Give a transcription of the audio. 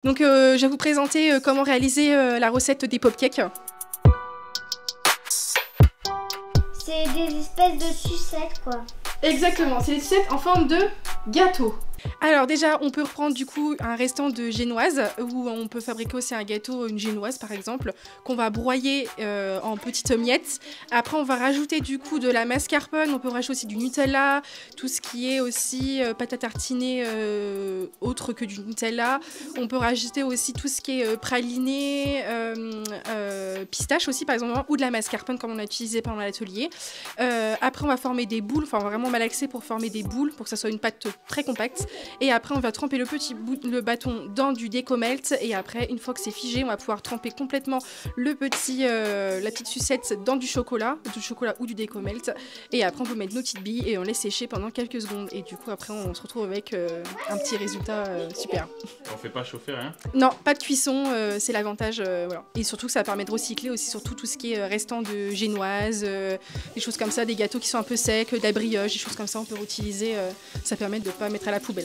Donc je vais vous présenter comment réaliser la recette des pop-cakes. C'est des espèces de sucettes quoi. Exactement, c'est des sucettes en forme de gâteau. Alors déjà, on peut reprendre du coup un restant de génoise ou on peut fabriquer aussi un gâteau, une génoise par exemple, qu'on va broyer en petites miettes. Après, on va rajouter du coup de la mascarpone, on peut rajouter aussi du Nutella, tout ce qui est aussi pâte à tartiner autre que du Nutella. On peut rajouter aussi tout ce qui est praliné, pistache aussi par exemple, ou de la mascarpone comme on a utilisé pendant l'atelier. Après, on va former des boules, enfin on va vraiment malaxer pour former des boules, pour que ça soit une pâte très compacte. Et après, on va tremper le bâton dans du décomelt. Et après, une fois que c'est figé, on va pouvoir tremper complètement la petite sucette dans du chocolat ou du décomelt. Et après, on peut mettre nos petites billes et on laisse sécher pendant quelques secondes. Et du coup, après, on se retrouve avec un petit résultat super. On fait pas chauffer rien? Non, pas de cuisson, c'est l'avantage. Voilà. Et surtout, ça permet de recycler aussi surtout tout ce qui est restant de génoise, des choses comme ça, des gâteaux qui sont un peu secs, de la brioche, des choses comme ça, on peut réutiliser. Ça permet de ne pas mettre à la poubelle.